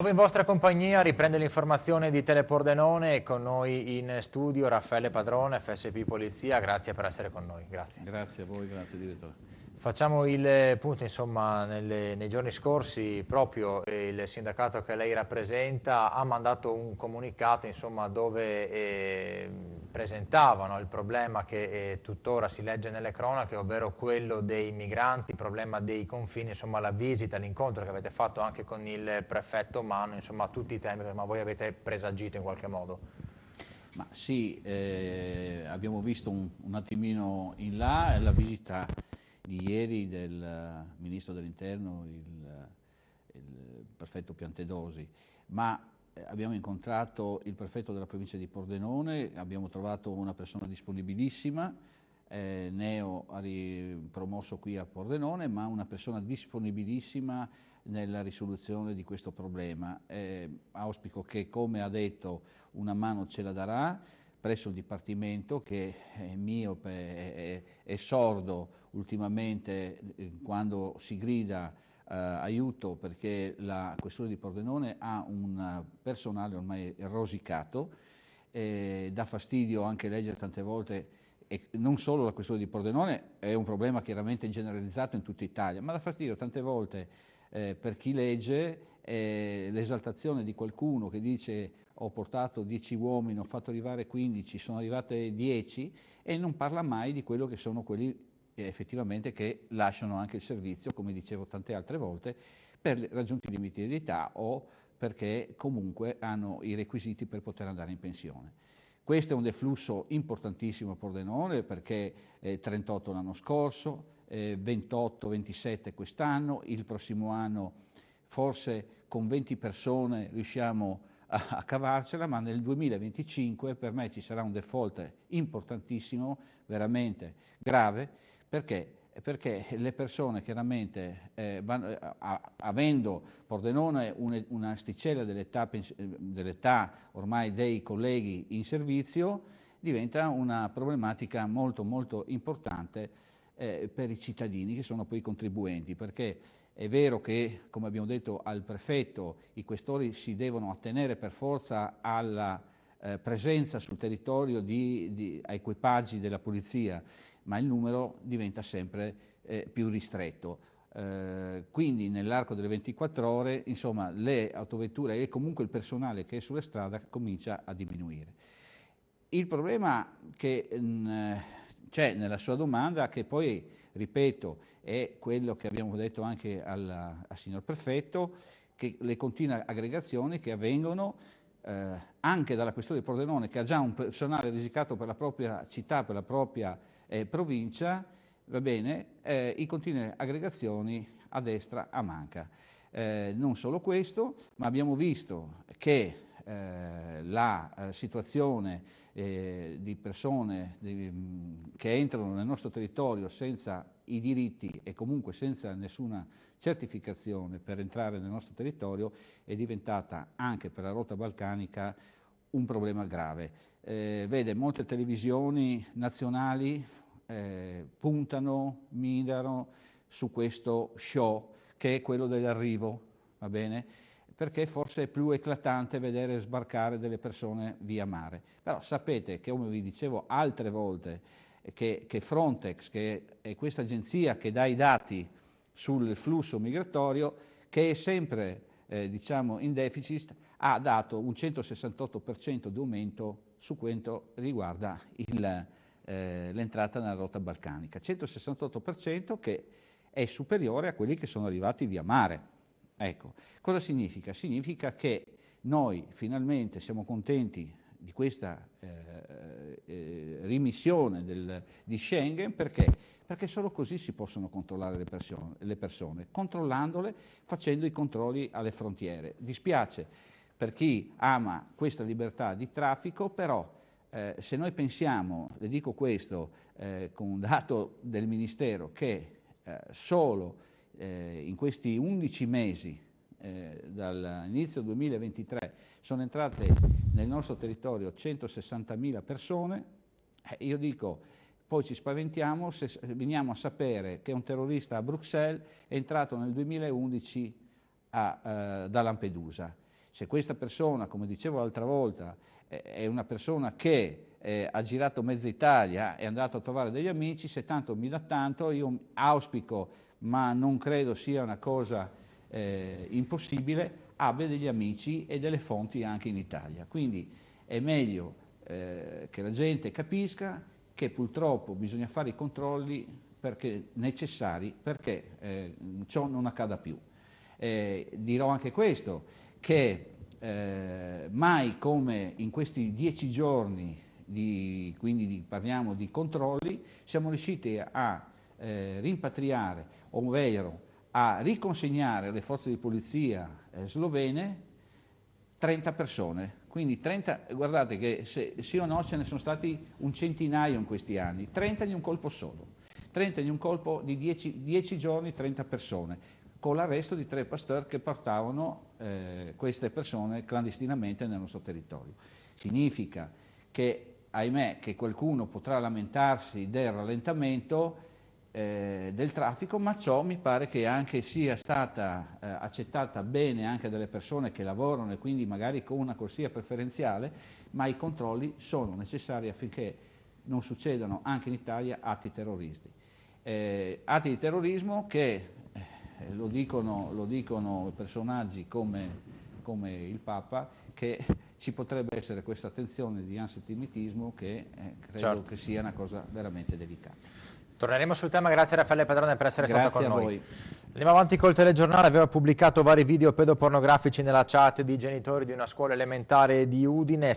In vostra compagnia riprende l'informazione di Telepordenone e con noi in studio Raffaele Padrone, FSP Polizia, grazie per essere con noi. Grazie. Grazie a voi, grazie direttore. Facciamo il punto, insomma, nei giorni scorsi proprio il sindacato che lei rappresenta ha mandato un comunicato, insomma, dove presentavano il problema che tuttora si legge nelle cronache, ovvero quello dei migranti, il problema dei confini, insomma, la visita, l'incontro che avete fatto anche con il prefetto Manno, insomma, tutti i temi che voi avete presagito in qualche modo. Ma sì, abbiamo visto un attimino in là la visita di ieri del Ministro dell'Interno, il prefetto Piantedosi, ma abbiamo incontrato il prefetto della provincia di Pordenone, abbiamo trovato una persona disponibilissima, neo promosso qui a Pordenone, ma una persona disponibilissima nella risoluzione di questo problema. Auspico che, come ha detto, una mano ce la darà presso il Dipartimento, che è miope, è sordo ultimamente quando si grida aiuto, perché la questura di Pordenone ha un personale ormai rosicato, dà fastidio anche leggere tante volte, e non solo la questura di Pordenone, è un problema chiaramente generalizzato in tutta Italia, ma dà fastidio tante volte per chi legge l'esaltazione di qualcuno che dice ho portato 10 uomini, ho fatto arrivare 15, sono arrivate 10, e non parla mai di quello che sono quelli effettivamente che lasciano anche il servizio, come dicevo tante altre volte, per raggiunti limiti di età o perché comunque hanno i requisiti per poter andare in pensione. Questo è un deflusso importantissimo a Pordenone, perché 38 l'anno scorso, 28, 27 quest'anno, il prossimo anno forse con 20 persone riusciamo a cavarcela, ma nel 2025 per me ci sarà un default importantissimo, veramente grave, perché le persone chiaramente, avendo Pordenone un'asticella dell'età ormai dei colleghi in servizio, diventa una problematica molto molto importante per i cittadini che sono poi i contribuenti, perché è vero che, come abbiamo detto al prefetto, i questori si devono attenere per forza alla presenza sul territorio di equipaggi della polizia, ma il numero diventa sempre più ristretto. Quindi nell'arco delle 24 ore, insomma, le autovetture e comunque il personale che è sulla strada comincia a diminuire. Il problema che c'è nella sua domanda, che poi, ripeto, è quello che abbiamo detto anche al signor prefetto, che le continue aggregazioni che avvengono anche dalla questura di Pordenone, che ha già un personale risicato per la propria città, per la propria provincia, va bene, i continue aggregazioni a destra a manca. Non solo questo, ma abbiamo visto che la situazione di persone che entrano nel nostro territorio senza i diritti e comunque senza nessuna certificazione per entrare nel nostro territorio è diventata anche per la rotta balcanica un problema grave. Vede, molte televisioni nazionali puntano, mirano su questo show che è quello dell'arrivo, va bene? Perché forse è più eclatante vedere sbarcare delle persone via mare. Però sapete che, come vi dicevo altre volte, che Frontex, che è questa agenzia che dà i dati sul flusso migratorio, che è sempre diciamo in deficit, ha dato un 168% di aumento su quanto riguarda l'entrata nella rotta balcanica. 168% che è superiore a quelli che sono arrivati via mare. Ecco, cosa significa? Significa che noi finalmente siamo contenti di questa rimissione di Schengen, perché solo così si possono controllare le persone, controllandole, facendo i controlli alle frontiere. Dispiace per chi ama questa libertà di traffico, però se noi pensiamo, le dico questo con un dato del Ministero, che solo in questi 11 mesi dall'inizio 2023 sono entrate nel nostro territorio 160.000 persone, io dico, poi ci spaventiamo se veniamo a sapere che un terrorista a Bruxelles è entrato nel 2011 da Lampedusa. Se questa persona, come dicevo l'altra volta, è una persona che ha girato mezza Italia, è andato a trovare degli amici, se tanto mi dà tanto, io auspico, ma non credo sia una cosa impossibile, abbia degli amici e delle fonti anche in Italia. Quindi è meglio che la gente capisca che purtroppo bisogna fare i controlli necessari perché ciò non accada più. Dirò anche questo, che mai come in questi 10 giorni, quindi parliamo di controlli, siamo riusciti a rimpatriare, ovvero a riconsegnare alle forze di polizia slovene 30 persone. Quindi 30, guardate che sì o no ce ne sono stati un centinaio in questi anni, 30 di un colpo solo, 30 di un colpo di 10 giorni, 30 persone, con l'arresto di 3 pasteur che portavano queste persone clandestinamente nel nostro territorio. Significa che, ahimè, che qualcuno potrà lamentarsi del rallentamento del traffico, ma ciò mi pare che anche sia stata accettata bene anche dalle persone che lavorano e quindi magari con una corsia preferenziale, ma i controlli sono necessari affinché non succedano anche in Italia atti terroristi. Atti di terrorismo che, lo dicono personaggi come il Papa, che ci potrebbe essere questa attenzione di antisemitismo che credo che sia una cosa veramente delicata. Torneremo sul tema, grazie a Raffaele Padrone per essere stato con noi. Voi. Andiamo avanti col telegiornale, aveva pubblicato vari video pedopornografici nella chat di genitori di una scuola elementare di Udine.